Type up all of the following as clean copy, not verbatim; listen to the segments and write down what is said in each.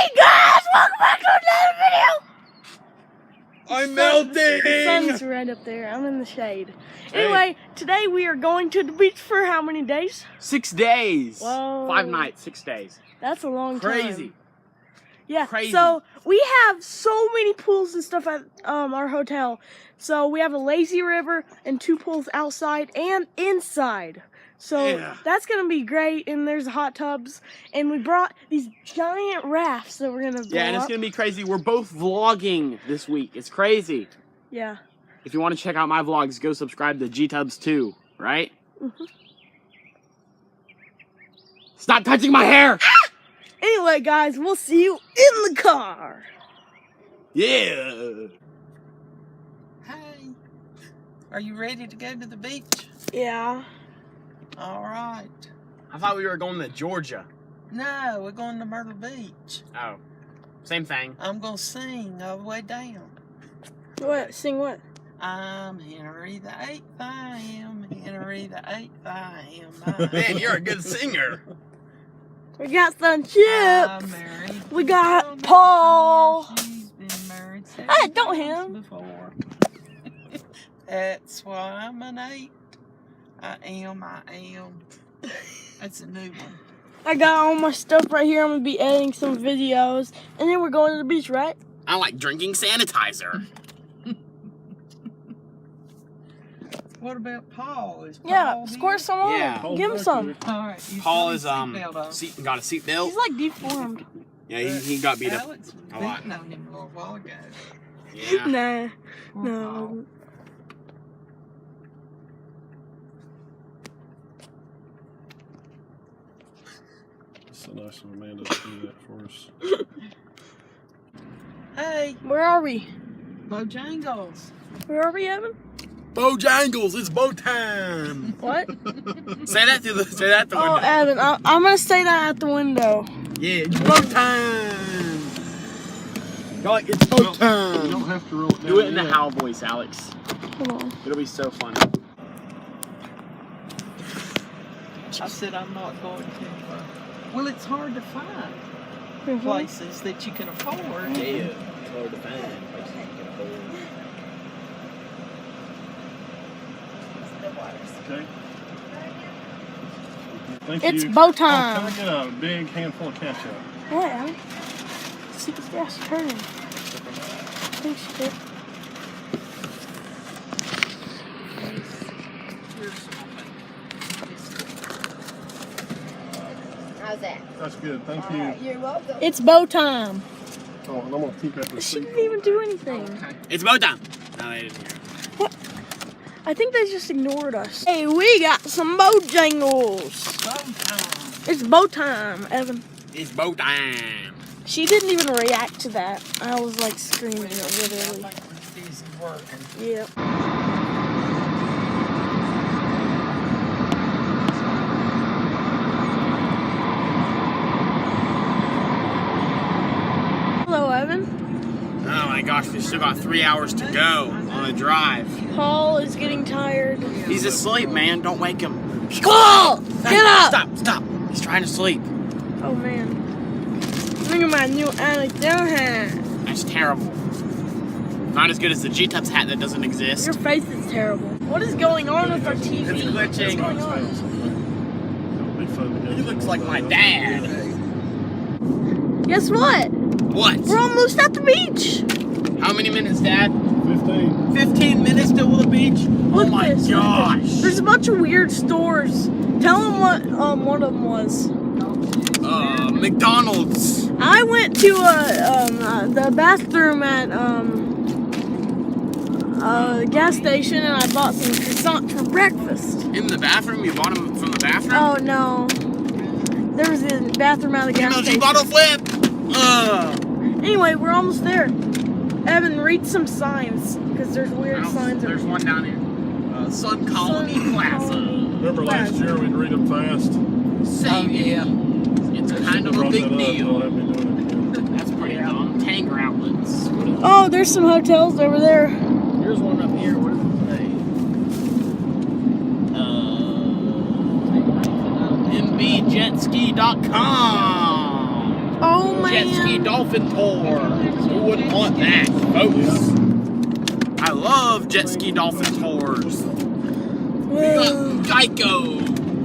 Hey guys, welcome back to another video. I'm melting. The sun's right up there. I'm in the shade. Hey. Anyway, today we are going to the beach for how many days? 6 days. Whoa. 5 nights, 6 days. That's a long time. Crazy. Yeah. Crazy. So we have so many pools and stuff at our hotel. So we have a lazy river and 2 pools outside and inside. So Yeah. that's gonna be great. And there's hot tubs. And we brought these giant rafts that we're gonna blow Yeah, and it's up. gonna be crazy. We're both vlogging this week. It's crazy. Yeah. If you want to check out my vlogs, go subscribe to G-Tubs too, right? Mhm. Stop touching my hair! Anyway, guys, we'll see you in the car. Yeah. Hey, are you ready to go to the beach? Yeah. All right. I thought we were going to Georgia. No, we're going to Myrtle Beach. Oh, same thing. I'm going to sing all the way down. What? Sing what? I'm Henry the 8th, I am Henry the 8th, I am. Man, you're a good singer. We got some I'm chips. married. We got to a Paul. girl. She's been married Hey, don't times him. before. That's why I'm an 8. I am. That's a new one. I got all my stuff right here. I'm gonna be editing some videos, and then we're going to the beach, right? I like drinking sanitizer. What about Paul? Is Paul Yeah, here? squirt some on. Yeah. Give him some. All right. you Paul put is his seatbelt on. got a seatbelt. He's like deformed. Yeah, he got beat up Alex was a lot. beating on him a little while ago. Yeah. Nah, Poor no. Paul. It's so nice of Amanda to do that for us. Hey, Where are we? Bojangles. Where are we, Evan? Bojangles, it's bow time. What? Say that to the Oh, window. Evan, I'm gonna say that at the window. Yeah, it's bow time. Go like it's bow You time. don't have to roll it down. Do it in the yet. howl voice, Alex. Hold on. It'll be so fun. I said I'm not going to. Well, it's hard to find Mhm. places that you can afford. Yeah, it's hard to find. Okay. Thank It's you. bow Oh, can I time. get a big handful of ketchup? What, Evan? See, yeah, she's turning. I think she did. How's that? That's good. Thank you. Alright, you're welcome. It's bow time. Oh, and I'm gonna keep that She receipt. didn't even do anything. It's bow time. No, they didn't hear it. I think they just ignored us. Hey, we got some Bojangles. It's bow time, Evan. It's bow time. She didn't even react to that. I was like screaming it, I literally. think we're busy working. Yeah. Hello, Evan. Oh my gosh, we still got 3 hours to go on the drive. Paul is getting tired. He's asleep, man. Don't wake him. Paul, get up! Stop. He's trying to sleep. Oh man. Look at my new Alexander hat. That's terrible. Not as good as the G-Tubs hat that doesn't exist. Your face is terrible. What is going on with our TV? It's glitching. What's going on? It'll be fun to go He looks like my dad. Guess what? What? We're almost at the beach. How many minutes, Dad? 15. 15 minutes till the beach? Look Oh my at this, look at this. gosh. There's a bunch of weird stores. Tell them what one of them was. McDonald's. I went to the bathroom at a gas station and I bought some croissants for breakfast. In the bathroom? You bought them from the bathroom? Oh no. There was a bathroom at a gas MLG station. bottle flip. Anyway, we're almost there. Evan, read some signs because there's weird signs. There's one down here. Sun Colony Sun Plaza. Colony. Remember last year we'd read them fast? Same. yeah. It's kind of a Brought big that up, deal. Don't have me doing it again. That's pretty dumb. Tanger outlets. What is Oh, there's some hotels over there. Here's one up here. What does it say? mbjetski.com. Oh my jet ski dolphin tour. Who wouldn't want that, folks? I love jet ski dolphin tours. We got Geico.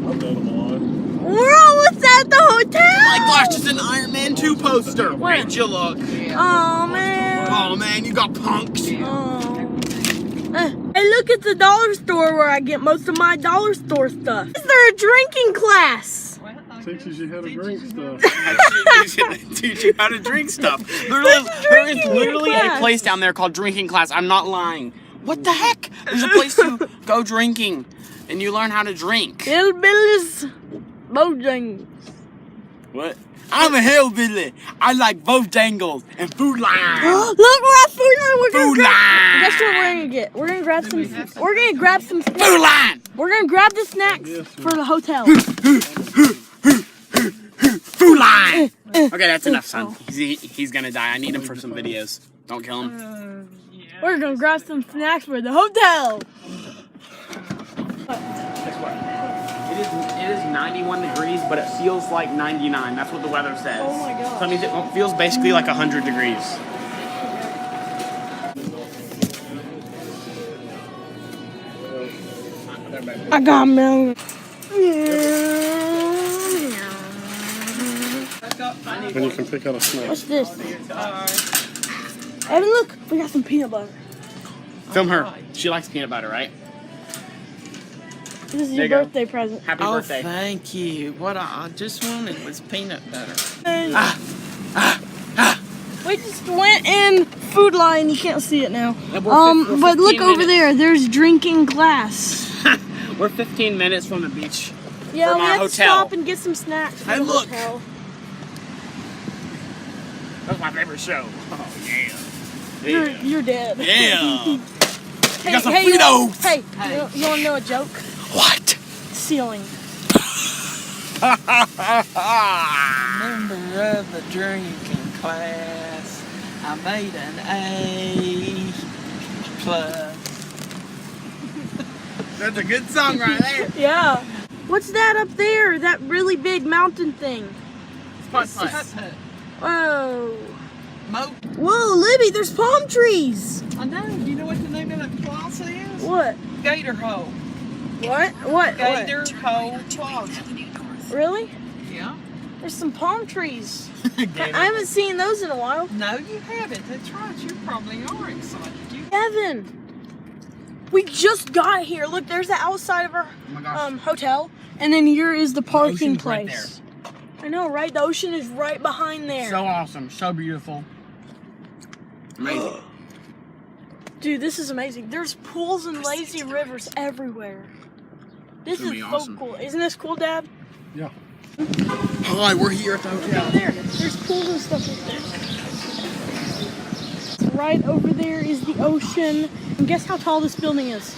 I've done them a lot. We're almost at the hotel. My gosh, it's an Iron Man 2 poster. Where'd you look? Oh man. Oh man, you got punks. Oh. Hey, look at the dollar store where I get most of my dollar store stuff. Is there a drinking class? Teaches you how to drink stuff. Teach you how to drink stuff. There is literally a place down there called Drinking Class. I'm not lying. What the heck? There's a place to go drinking, and you learn how to drink. Hillbillies, Bojangles. What? I'm a hillbilly. I like Bojangles and Food Line. Look, we're at Food Line. We're gonna Food grab. Line. Guess what we're gonna get? We're gonna grab some. We're gonna grab some. Food Line. We're gonna grab the snacks Yes, for the hotel. Food Line. Okay, that's enough, son. He's gonna die. I need him for some videos. Don't kill him. We're gonna grab some snacks for the hotel. It is 91 degrees, but it feels like 99. That's what the weather says. Oh my gosh. So that means it feels basically like 100 degrees. I got milk. And you can pick out a snack. What's this? Evan, look, we got some peanut butter. Film her. She likes peanut butter, right? This is There your you go. birthday present. Happy Oh, birthday. thank you. What I just wanted was peanut butter. We just went in Food Line. You can't see it now. Yeah, we're But look 15 over minutes. there. There's drinking glass. We're 15 minutes from the beach. Yeah, From we our have to hotel. stop and get some snacks. For Hey, the look. hotel. That's my favorite show. Oh, yeah. You're dead. Yeah. Hey, got some hey, Fritos. Hey, you want to know a joke? What? Ceiling. Member of the drinking class. I made an A plus. That's a good song right there. Yeah. What's that up there? That really big mountain thing. Putt-putt. Whoa. Mo- Whoa, Libby, there's palm trees. I know. You know what the name of the plaza is? What? Gator Hole. What? Gator Hole Plaza. Really? Yeah. There's some palm trees. I haven't seen those in a while. No, you haven't. That's right. You probably are excited. You Evan, we just got here. Look, there's the outside of our Oh my gosh. hotel, and then here is the parking ocean's right place. I know, right? The ocean is right behind there. So awesome. So beautiful. Amazing. Dude, this is amazing. There's pools and lazy rivers everywhere. This It's is gonna so be awesome. cool. Isn't this cool, Dad? Yeah. Hi, we're here at the hotel. There. There's pools and stuff right there. Right over there is the ocean. And guess how tall this building is?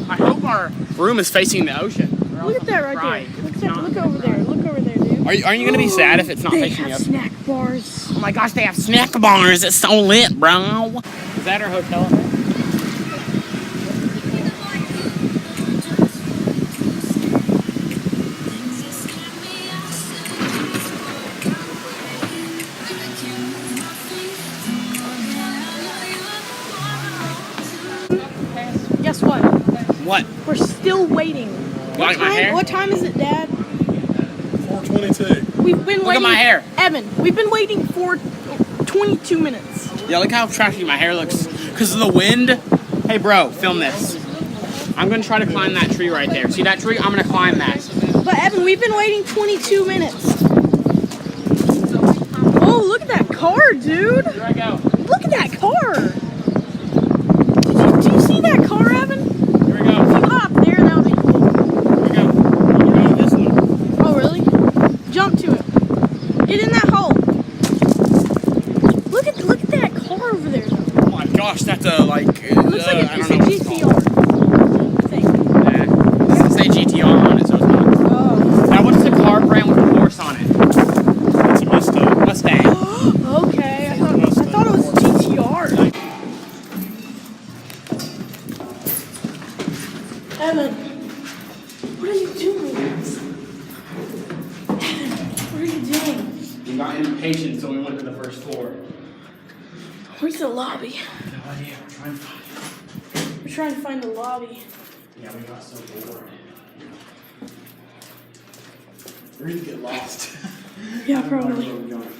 I hope our room is facing the ocean. Look at that right there. Look over there. Look over there, dude. Aren't you gonna be sad if it's not They facing the have ocean? snack bars. Oh my gosh, they have snack bars. It's so lit, bro. Is that our hotel? Guess what? What? We're still waiting. Like my hair? What time is it, Dad? 422. We've been Look waiting. at my hair. Evan, we've been waiting for 22 minutes. Yeah, look how trashy my hair looks. Because of the wind. Hey, bro, film this. I'm gonna try to climb that tree right there. See that tree? I'm gonna climb that. But Evan, we've been waiting 22 minutes. Oh, look at that car, dude. Here I go. Look at that car. Do you see that car, Evan? Here we go. If you hop there, that would be cool. Here we go. This one. Oh, really? Jump to it. Get in that hole. Look at that car over there. Oh my gosh, that's a like. It looks like I it's don't a know what it's GTR. called. Thing. Nah, it doesn't say GTR on it, so it's not. Oh. Now, what's the car brand with the horse on it? It's a Mustang. Mustang. Okay. I thought it was GTR. Evan, what are you doing? Evan, what are you doing? You got vacation, so we went to the first floor. Where's the lobby? No idea. We're trying to find it. We're trying to find the lobby. Yeah, we got so bored. We're gonna get lost. Yeah, I don't know probably. where we're going.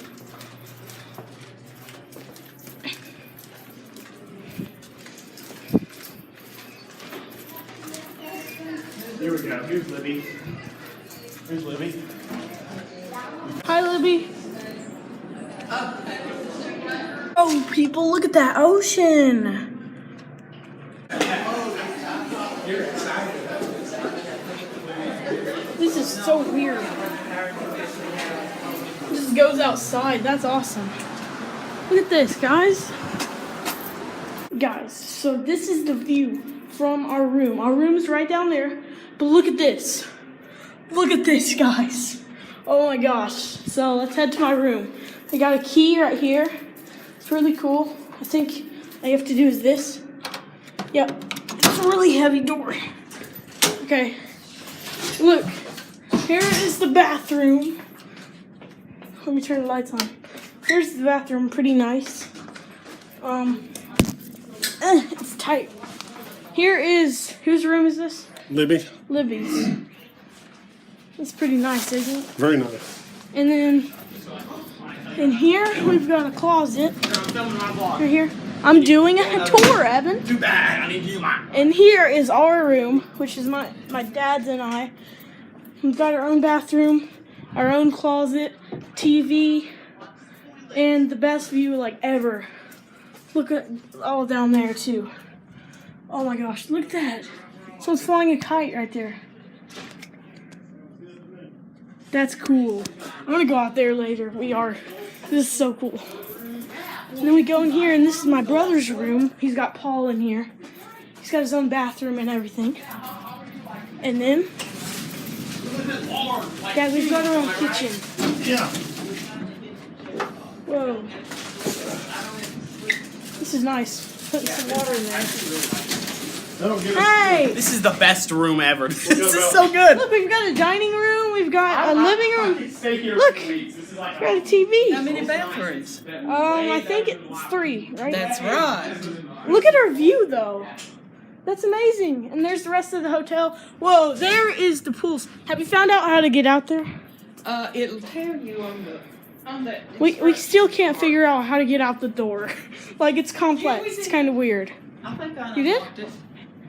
Here we go. Here's Libby. Here's Libby. Hi, Libby. Oh, people, look at that ocean. This is so weird. This goes outside. That's awesome. Look at this, guys. Guys, so this is the view from our room. Our room's right down there. But look at this. Look at this, guys. Oh my gosh. So let's head to my room. I got a key right here. It's really cool. I think all you have to do is this. Yep. It's a really heavy door. Okay. Look. Here is the bathroom. Let me turn the lights on. Here's the bathroom. Pretty nice. It's tight. Here is, whose room is this? Libby, Libby's. It's pretty nice, isn't it? very nice. And then in here we've got a closet. I'm filming my vlog. Right here. I'm doing a tour, Evan. Too bad. I need to do mine. And here is our room, which is my dad's and I. We've got our own bathroom, our own closet, TV, and the best view like ever. Look at all down there too. Oh my gosh, look at that. Someone's flying a kite right there. That's cool. I'm gonna go out there later. This is so cool. And then we go in here, and this is my brother's room. He's got Paul in here. He's got his own bathroom and everything. And then, guys, we've got our own kitchen. Yeah. Whoa. This is nice. Putting some water in there. That'll give us. Hey! This is the best room ever. This is so good. Look, we've got a dining room. We've got a living room. Stay here Look. for weeks. This is like We've got a TV. How many bathrooms? I think it's 3, right? That's right. Look at our view, though. That's amazing. And there's the rest of the hotel. Whoa, there is the pools. Have you found out how to get out there? It'll tell you on that. We still can't figure out how to get out the door. Like, it's complex. It's kind of weird. I think I You did? unlocked it.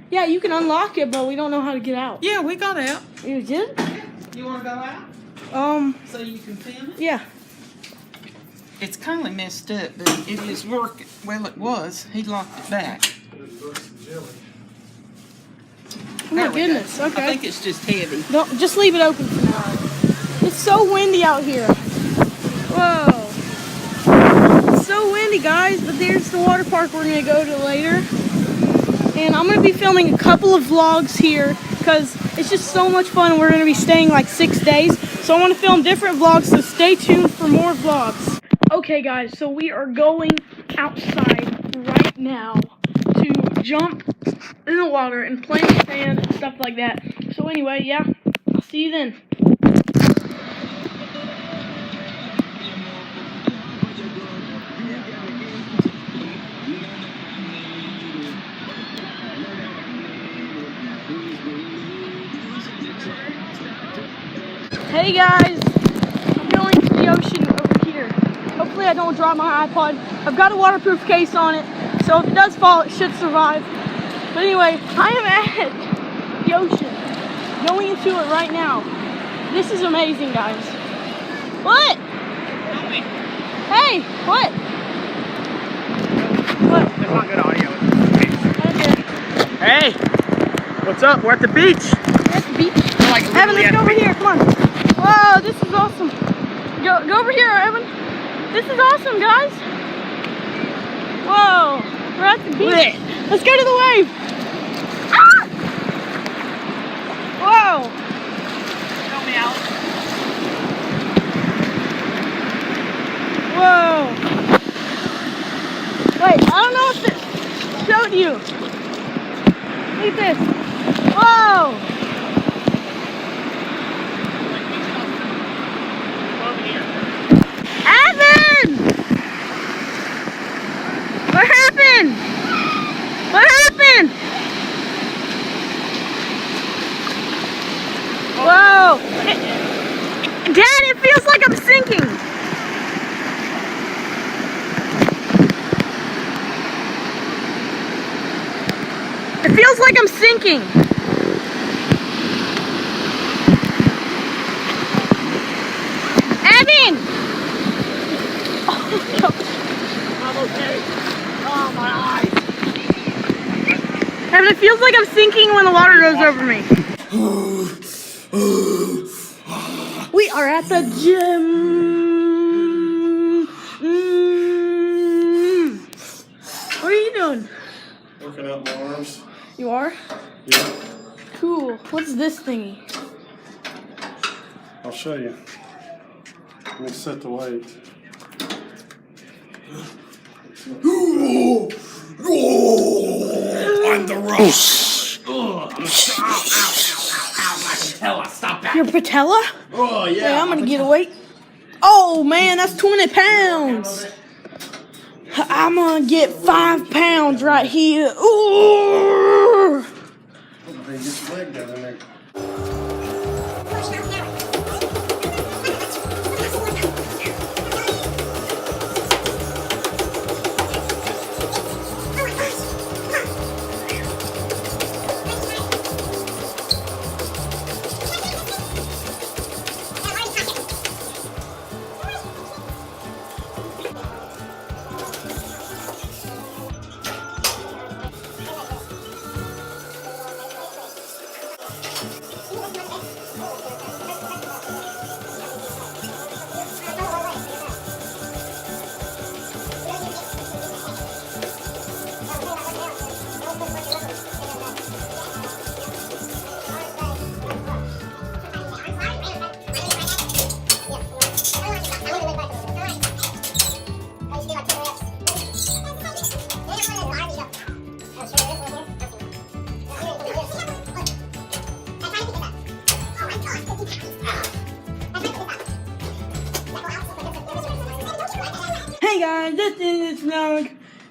Yeah, you can unlock it, but we don't know how to get out. Yeah, we got out. You did? You want to go out so you can film it? Yeah. It's kind of messed up, but it is working. Well, it was. He locked it back. Oh my There we go. goodness. I Okay. think it's just heavy. Don't just leave it open for now. It's so windy out here. Whoa. It's so windy, guys, but there's the water park we're gonna go to later. And I'm gonna be filming a couple of vlogs here because it's just so much fun, and we're gonna be staying like 6 days. So I want to film different vlogs, so stay tuned for more vlogs. Okay guys, so we are going outside right now to jump in the water and play in the sand and stuff like that. So anyway, yeah, I'll see you then. Hey guys, I'm going to the ocean over here. Hopefully I don't drop my iPod. I've got a waterproof case on it, so if it does fall, it should survive. But anyway, I am at the ocean, going into it right now. This is amazing, guys. What? Hey, what? What? There's not good audio. Okay. Hey, what's up? We're at the beach. We're at the beach. We're like Evan, literally let's at go the over beach. here. Come on. Whoa, this is awesome. Go over here, Evan. This is awesome, guys. Whoa, we're at the beach. Let's go to the wave. Ah! Whoa. Help me out. Whoa. Wait, I don't know if it showed you. Look at this. Whoa. Over here. Evan! sinking. Evan! I'm okay. Oh, my eyes. Evan, it feels like I'm sinking when the water goes over me. We are at the gym. What are you doing? Working out my arms. You are? Yeah, Cool. What's this thingy? I'll show you. Let me set the weight. I'm the roast. Ow, my patella. Stop that. Your patella? Oh, yeah. Yeah, I'm gonna get a weight. Oh man, that's 20 pounds. I'm gonna get 5 pounds right here. Ooh. Hey, get your leg down in there. Hey guys, this is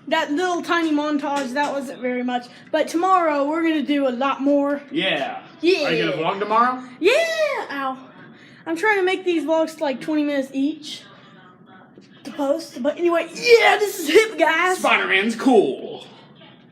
that little tiny montage. That wasn't very much, but tomorrow we're gonna do a lot more. Yeah. Yeah. Are you gonna vlog tomorrow? Yeah. Ow. I'm trying to make these vlogs like 20 minutes each to post. But anyway, yeah, this is hip, guys. Spider-Man's cool.